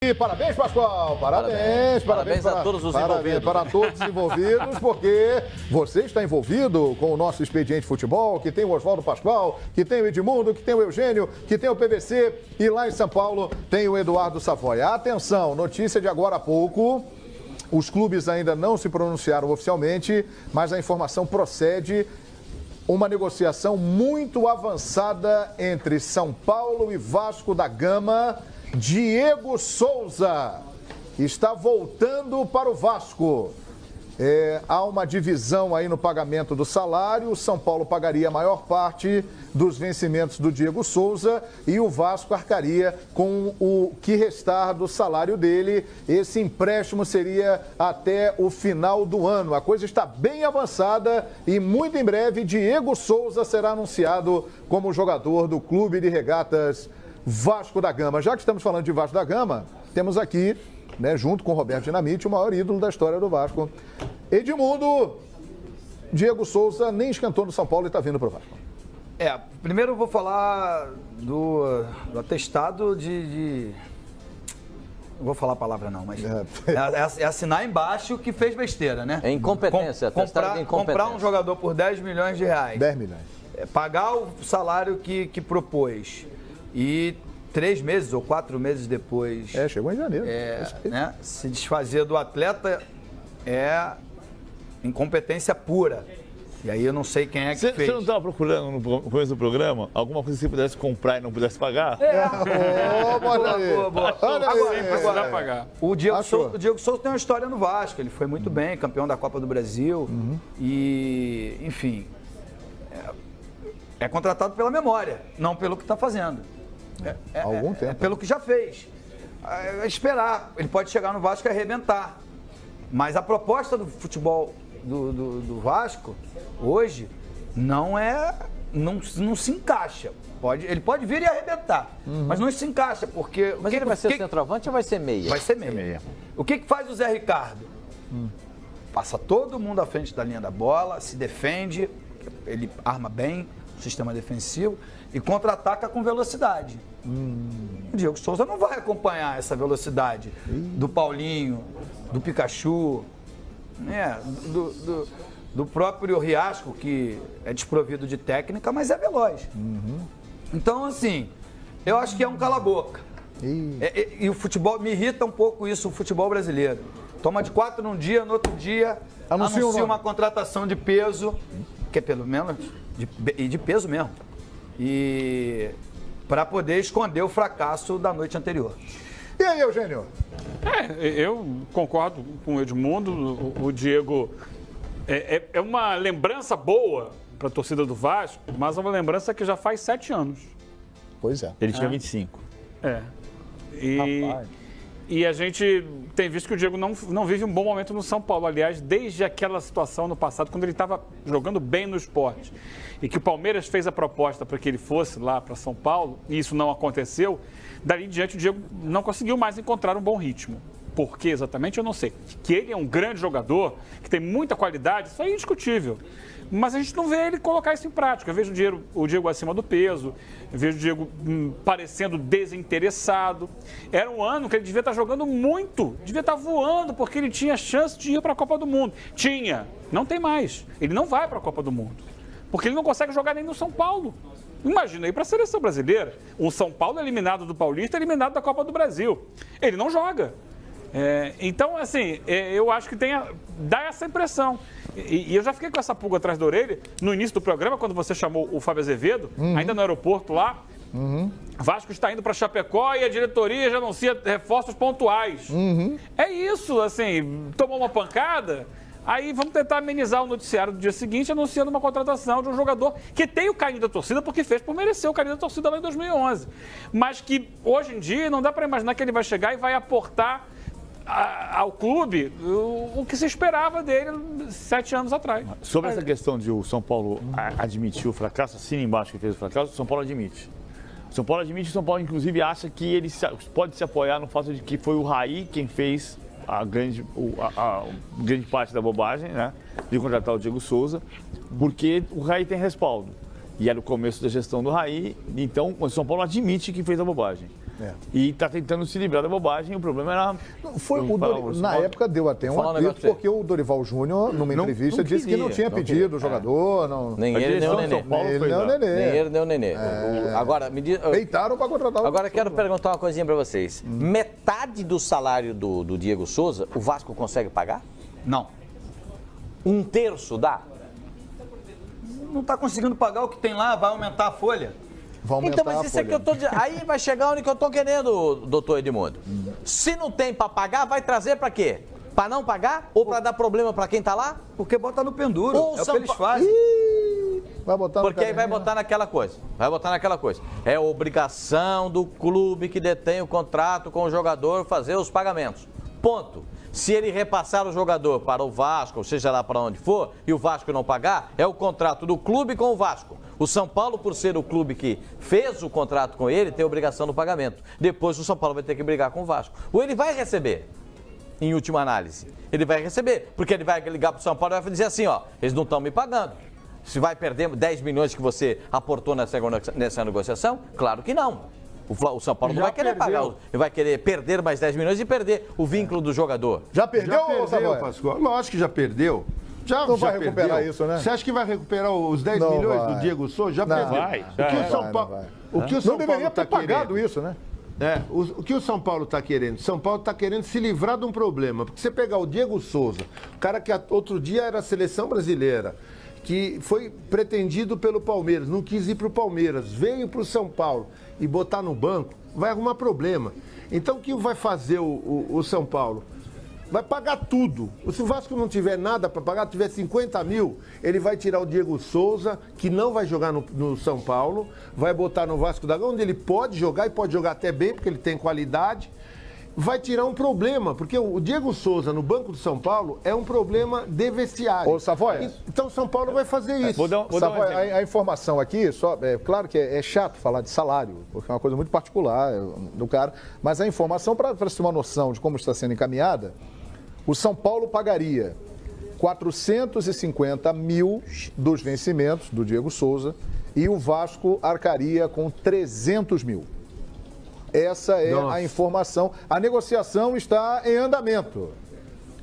E parabéns, Pascoal! Parabéns a todos os envolvidos. Para todos os envolvidos, porque você está envolvido com o nosso Expediente Futebol, que tem o Oswaldo Pascoal, que tem o Edmundo, que tem o Eugênio, que tem o PVC e lá em São Paulo tem o Eduardo Savoia. Atenção, notícia de agora há pouco. Os clubes ainda não se pronunciaram oficialmente, mas a informação procede. Uma negociação muito avançada entre São Paulo e Vasco da Gama. Diego Souza está voltando para o Vasco. Há uma divisão aí no pagamento do salário. O São Paulo pagaria a maior parte dos vencimentos do Diego Souza e o Vasco arcaria com o que restar do salário dele. Esse empréstimo seria até o final do ano. A coisa está bem avançada e muito em breve Diego Souza será anunciado como jogador do Clube de Regatas Vasco da Gama. Já que estamos falando de Vasco da Gama, temos aqui, né, junto com o Roberto Dinamite, o maior ídolo da história do Vasco. Edmundo, Diego Souza nem esquentou no São Paulo e está vindo para o Vasco. Primeiro eu vou falar do atestado de... Não vou falar a palavra não, mas é assinar embaixo que fez besteira, né? É incompetência, atestado de incompetência. Comprar um jogador por 10 milhões de reais. 10 milhões. Pagar o salário que propôs. E 3 meses ou 4 meses depois... Chegou em janeiro. Né, se desfazer do atleta é incompetência pura. E aí eu não sei quem é que fez. Você não estava procurando no começo do programa alguma coisa que você pudesse comprar e não pudesse pagar? Boa. Agora, pagar. O Diego Souza tem uma história no Vasco. Ele foi muito bem, campeão da Copa do Brasil. E, enfim, é contratado pela memória, não pelo que está fazendo. Há algum tempo. É pelo que já fez. É esperar. Ele pode chegar no Vasco e arrebentar. Mas a proposta do futebol do Vasco, hoje, não se encaixa. Ele pode vir e arrebentar, mas não se encaixa, porque... Mas ele vai ser centroavante ou vai ser meia? Vai ser meia. O que faz o Zé Ricardo? Passa todo mundo à frente da linha da bola, se defende, ele arma bem o sistema defensivo e contra-ataca com velocidade. O Diego Souza não vai acompanhar essa velocidade do Paulinho, do Pikachu, né, do próprio Riasco, que é desprovido de técnica, mas é veloz. Então, assim, eu acho que é um cala-boca. E o futebol, me irrita um pouco isso, o futebol brasileiro. Toma de 4 num dia, no outro dia anuncia uma contratação de peso, que é pelo menos de peso mesmo. E para poder esconder o fracasso da noite anterior. E aí, Eugênio? Eu concordo com o Edmundo. O Diego é uma lembrança boa para a torcida do Vasco, mas é uma lembrança que já faz 7 anos. Pois é. Ele tinha 25. E a gente tem visto que o Diego não vive um bom momento no São Paulo. Aliás, desde aquela situação no passado, quando ele estava jogando bem no esporte, e que o Palmeiras fez a proposta para que ele fosse lá para São Paulo, e isso não aconteceu, dali em diante o Diego não conseguiu mais encontrar um bom ritmo. Por que exatamente, eu não sei. Que ele é um grande jogador, que tem muita qualidade, isso é indiscutível. Mas a gente não vê ele colocar isso em prática. Eu vejo o Diego acima do peso, eu vejo o Diego parecendo desinteressado. Era um ano que ele devia estar jogando muito, devia estar voando, porque ele tinha chance de ir para a Copa do Mundo. Tinha, não tem mais. Ele não vai para a Copa do Mundo, porque ele não consegue jogar nem no São Paulo. Imagina aí para a seleção brasileira. O São Paulo eliminado do Paulista, eliminado da Copa do Brasil. Ele não joga. Então, assim, eu acho que dá essa impressão. E eu já fiquei com essa pulga atrás da orelha no início do programa, quando você chamou o Fábio Azevedo, ainda no aeroporto lá. Vasco está indo para Chapecó e a diretoria já anuncia reforços pontuais. É isso, assim, tomou uma pancada, aí vamos tentar amenizar o noticiário do dia seguinte anunciando uma contratação de um jogador que tem o carinho da torcida, porque fez por merecer o carinho da torcida lá em 2011. Mas que hoje em dia não dá para imaginar que ele vai chegar e vai aportar ao clube o que se esperava dele 7 anos atrás. Sobre essa questão de o São Paulo admitir o fracasso, assina embaixo que fez o fracasso, o São Paulo admite. O São Paulo inclusive acha que ele pode se apoiar no fato de que foi o Raí quem fez a grande parte da bobagem, né, de contratar o Diego Souza, porque o Raí tem respaldo. E era o começo da gestão do Raí, então o São Paulo admite que fez a bobagem. e está tentando se livrar da bobagem. O problema era... Na época deu até um atrito, porque o Dorival Júnior, numa entrevista, disse que não tinha pedido o jogador. Nem ele, nem o Nenê. Nem ele, nem o Nenê. Agora, me diz... Peitaram para contratar o... Agora, quero perguntar uma coisinha para vocês. Metade do salário do Diego Souza, o Vasco consegue pagar? Não. 1/3 dá? Não está conseguindo pagar o que tem lá, vai aumentar a folha. Então, mas isso é que eu tô dizendo. Aí vai chegar onde que eu tô querendo, doutor Edmundo. Se não tem para pagar, vai trazer para quê? Para não pagar? Ou para dar problema para quem tá lá? Porque bota no penduro. Ou é o que eles fazem. Vai botar porque aí vai botar naquela coisa. Vai botar naquela coisa. É obrigação do clube que detém o contrato com o jogador fazer os pagamentos. Ponto. Se ele repassar o jogador para o Vasco, ou seja lá para onde for, e o Vasco não pagar, é o contrato do clube com o Vasco. O São Paulo, por ser o clube que fez o contrato com ele, tem a obrigação do pagamento. Depois o São Paulo vai ter que brigar com o Vasco. Ou ele vai receber, em última análise. Ele vai receber, porque ele vai ligar para o São Paulo e vai dizer assim, ó, eles não estão me pagando. Se vai perder 10 milhões que você aportou nessa negociação? Claro que não. O São Paulo não vai querer pagar, ele vai querer perder mais 10 milhões e perder o vínculo do jogador. Já perdeu, Pascoal? Lógico que já perdeu. Não vai recuperar isso, né? Você acha que vai recuperar os 10 milhões do Diego Souza? Já perdeu. O que o São Paulo deveria ter pagado isso, né? O que o São Paulo está querendo? São Paulo está querendo se livrar de um problema. Porque você pegar o Diego Souza, o cara que outro dia era a seleção brasileira, que foi pretendido pelo Palmeiras, não quis ir para o Palmeiras, veio para o São Paulo e botar no banco, vai arrumar problema. Então o que vai fazer o São Paulo? Vai pagar tudo. Se o Vasco não tiver nada para pagar, tiver 50 mil, ele vai tirar o Diego Souza, que não vai jogar no São Paulo, vai botar no Vasco da Gama, onde ele pode jogar, e pode jogar até bem, porque ele tem qualidade. Vai tirar um problema, porque o Diego Souza no banco do São Paulo é um problema de vestiário. Ô, Savoia. Então o São Paulo vai fazer isso. Vou dar a informação aqui, claro que é chato falar de salário, porque é uma coisa muito particular do cara, mas a informação, para você ter uma noção de como está sendo encaminhada, o São Paulo pagaria 450 mil dos vencimentos do Diego Souza e o Vasco arcaria com 300 mil. Essa é a informação. A negociação está em andamento,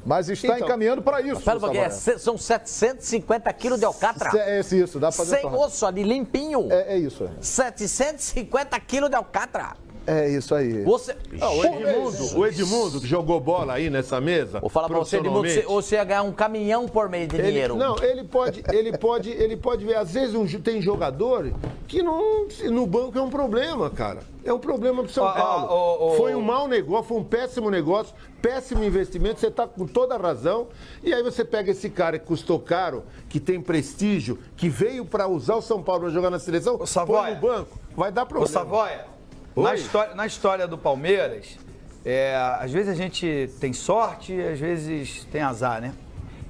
mas está encaminhando para isso. Espera um pouquinho, são 750 quilos de alcatra. Isso, dá para fazer. Sem osso ali, limpinho. É isso. 750 quilos de alcatra. É isso aí. O Edmundo, que jogou bola aí nessa mesa. Vou falar para você, Edmundo, você ia ganhar um caminhão por mês de dinheiro. Ele pode ver, às vezes tem jogador que no banco é um problema, cara. É um problema pro São Paulo. Foi um mau negócio, foi um péssimo negócio, péssimo investimento, você tá com toda a razão. E aí você pega esse cara que custou caro, que tem prestígio, que veio para usar o São Paulo para jogar na seleção, põe no banco, vai dar problema. Ô, Savoia. Na história do Palmeiras, às vezes a gente tem sorte e às vezes tem azar, né?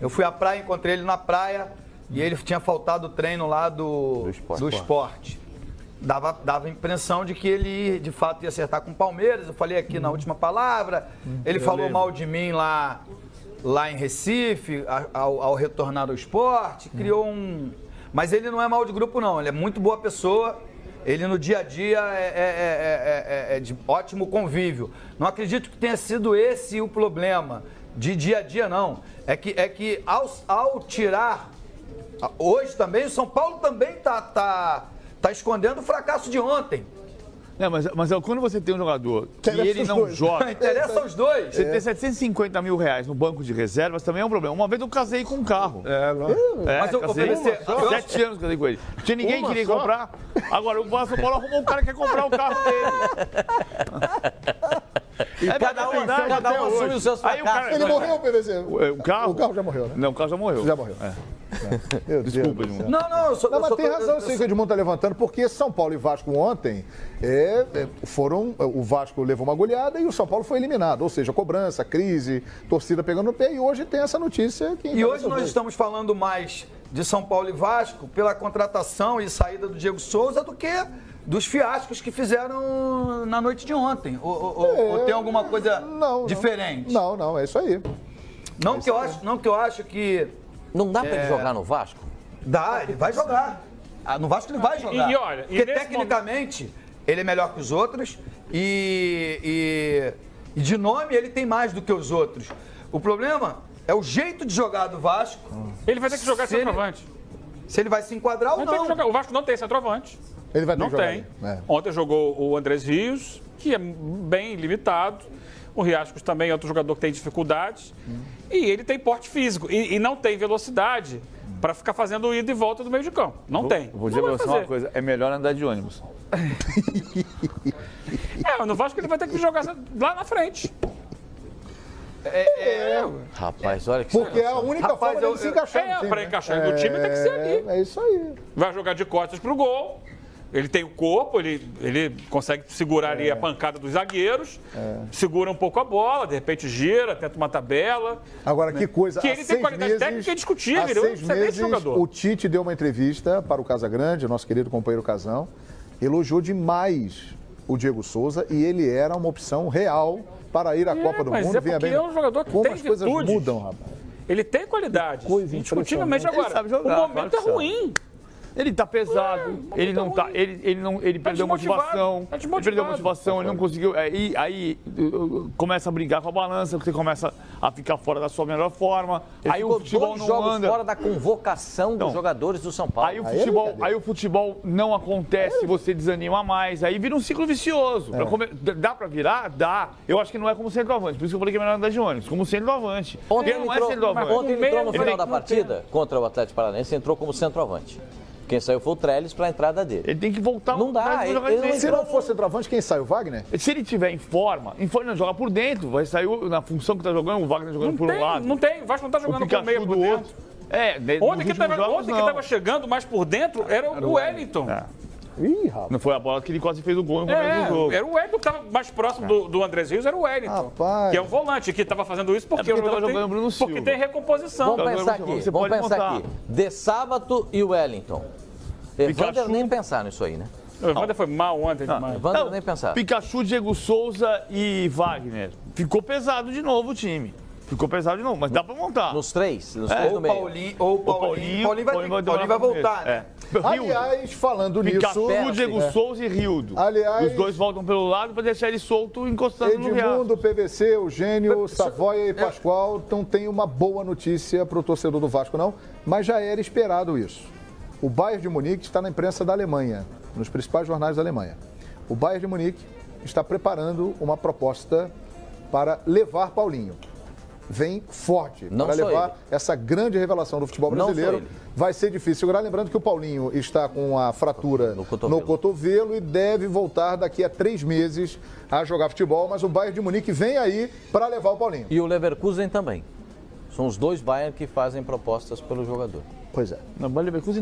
Eu fui à praia, encontrei ele na praia e ele tinha faltado o treino lá do esporte. Dava a impressão de que ele, de fato, ia acertar com o Palmeiras. Eu falei aqui na última palavra. Ele falou mal de mim lá em Recife, ao retornar ao esporte. Criou Mas ele não é mal de grupo, não. Ele é muito boa pessoa. Ele no dia a dia é de ótimo convívio. Não acredito que tenha sido esse o problema de dia a dia, não. É que ao tirar... Hoje também, o São Paulo também tá escondendo o fracasso de ontem. Mas quando você tem um jogador que ele não joga... Interessa os dois. Você ter 750 mil reais no banco de reservas também é um problema. Uma vez eu casei com um carro. Mas eu casei 7 anos casei com ele. Não tinha ninguém que queria comprar. Agora o São Paulo arrumou um cara que quer comprar o carro dele. Cada um assume os seus fracassos. Ele morreu, PVC. O carro? O carro já morreu, né? Não, o carro já morreu. Já morreu. Desculpa, Edmundo. Mas tem razão sim que o Edmundo está levantando, porque São Paulo e Vasco ontem o Vasco levou uma goleada e o São Paulo foi eliminado. Ou seja, cobrança, crise, torcida pegando no pé, e hoje tem essa notícia. E hoje nós estamos falando mais de São Paulo e Vasco pela contratação e saída do Diego Souza do que dos fiascos que fizeram na noite de ontem. Ou tem alguma coisa diferente? Não, é isso aí. Não que eu acho que... Não dá pra ele jogar no Vasco? Dá, ele vai jogar. No Vasco ele vai jogar. E olha, porque tecnicamente ele é melhor que os outros, E de nome ele tem mais do que os outros. O problema é o jeito de jogar do Vasco. Ele vai ter que jogar centroavante. Se ele vai se enquadrar ou não. O Vasco não tem centroavante. Ele vai ter Não que jogar tem. ali. Ontem jogou o Andrés Rios, que é bem limitado. O Riascos também é outro jogador que tem dificuldades. E ele tem porte físico. E não tem velocidade para ficar fazendo ida e volta do meio de campo. Não tem. Vou dizer pra você uma coisa, é melhor andar de ônibus. No Vasco ele vai ter que jogar lá na frente. Rapaz, olha que Porque é a única forma dele se encaixar no time, Para né? encaixar no time tem que ser ali. É isso aí. Vai jogar de costas pro gol. Ele tem o corpo, ele consegue segurar ali a pancada dos zagueiros, segura um pouco a bola, de repente gira, tenta uma tabela. Agora, que coisa. Que ele tem qualidade técnica indiscutível, ele é um excelente jogador. O Tite deu uma entrevista para o Casagrande, nosso querido companheiro Casão, elogiou demais o Diego Souza e ele era uma opção real para ir à Copa do mas Mundo. é porque é um jogador que Como tem as coisas virtudes. mudam, rapaz. Ele tem qualidade, coisa indiscutivelmente. impressionante. Agora, Ele sabe jogar, o momento claro que é ruim. Ele tá pesado, ele não tá, ele perdeu motivação, Tá ele perdeu motivação, ele não conseguiu, aí começa a brigar com a balança, você começa a ficar fora da sua melhor forma, Ele aí ficou o futebol 2 não jogos anda. fora da convocação dos Não. jogadores do São Paulo. Aí o futebol não acontece, você desanima mais, aí vira um ciclo vicioso. Dá pra virar? Dá. Eu acho que não é como centroavante, por isso que eu falei que é melhor andar de ônibus, como centroavante. Ontem Ele não é centroavante. Ontem ele entrou no Ele final tem da que partida contra o Atlético Paranaense, entrou como centroavante. Quem saiu foi o Trellis para a entrada dele. Ele tem que voltar. Não dá, vai jogar ele de não frente. Se não fosse centroavante, quem sai? O Wagner? Se ele tiver em forma não joga por dentro, vai sair na função que tá jogando, o Wagner jogando por um lado. Não tem, o Vasco não tá O jogando por meio Pikachu por do dentro. outro. Ontem que estava chegando mais por dentro era o Wellington. Ih, rapaz. Não foi a bola que ele quase fez o gol no começo do jogo. Era o Wellington que estava mais próximo do Andrés Rios, era o Wellington. Rapaz. Que é o volante que estava fazendo isso porque, porque o jogador tava jogando Bruno porque Silva. tem recomposição. Vamos pensar aqui, você vamos pode pensar montar. aqui. De Sábato e o Wellington. Evander Pikachu. nem pensar nisso aí, né? O Evander foi mal ontem demais. Evander nem pensar. Pikachu, Diego Souza e Wagner. Ficou pesado de novo o time. Ficou pesado de novo, mas dá pra montar. Nos três no Ou meio. o Paulinho vai voltar, né? Aliás, falando Pikachu, nisso, Diego Souza e Rildo. Aliás- Os dois voltam pelo lado pra deixar ele solto encostando no Real. Edmundo, PVC, Eugênio, Savoia e Pascoal, então tem uma boa notícia para o torcedor do Vasco, não, mas já era esperado isso. O Bayern de Munique está na imprensa da Alemanha, nos principais jornais da Alemanha. O Bayern de Munique está preparando uma proposta para levar Paulinho. Vem forte Não para sou levar ele. essa grande revelação do futebol Não sou brasileiro. ele. Vai ser difícil segurar. Lembrando que o Paulinho está com a fratura No cotovelo. no cotovelo e deve voltar daqui a 3 meses a jogar futebol, mas o Bayern de Munique vem aí para levar o Paulinho. E o Leverkusen também. São os dois Bayern que fazem propostas pelo jogador. Pois é. Não, o Leverkusen não